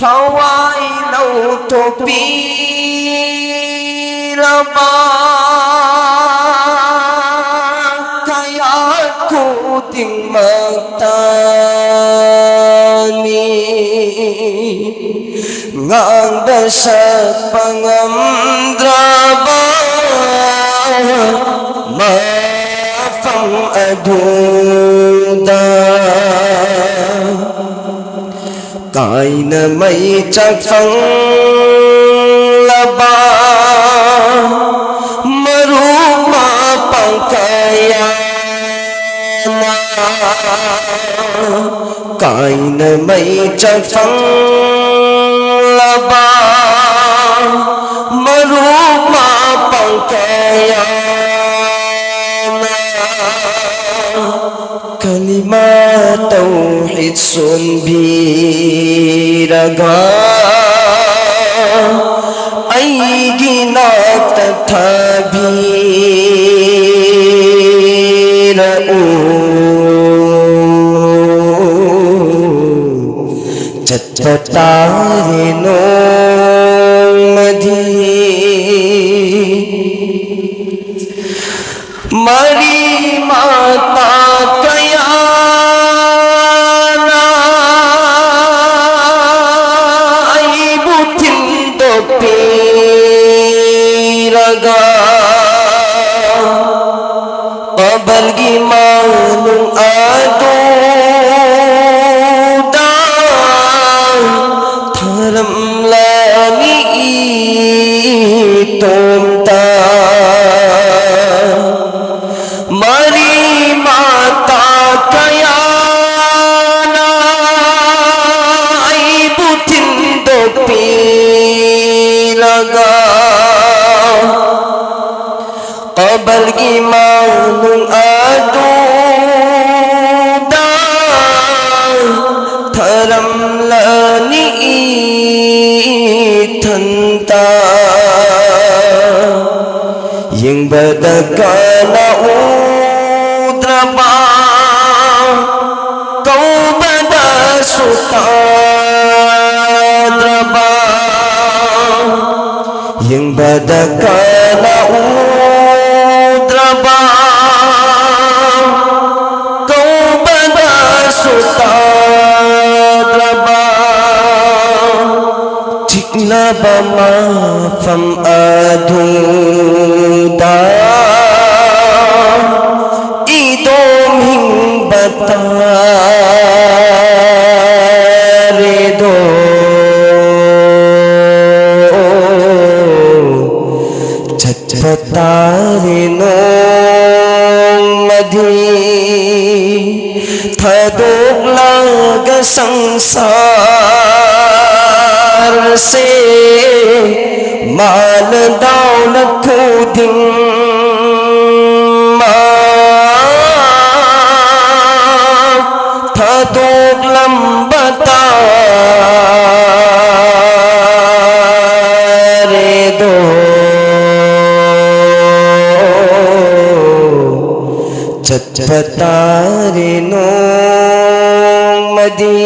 ถวายเราทุกปีละบาขยาคูติงมักตานีngang dasat pangamdraba mafang aduda cài na mây chắc phăng laba maruma pangkaya na cài na mây chắc phăng laba maruma pangkaya na kalimat tauhid sun biraga ay ginagtathabira Chatpatarino madhi Mari mata kayana Ay butin dopiraga Pabalgi manung aduda Tharam lani itomta Mari mata kayana ay butin dopiraga Qabal gimanung aduda Tharam lani itanta Yang badagana udraba Kau bada sutadraba Yang badagana udraba Kau bada sutadraba Jikna bama fam aduda Idom hing bataredo Chatpatarino madhi Thaduk laga sangsar se Mal daulat khuding ma Thaduk lambataredo Chatpatarino madhi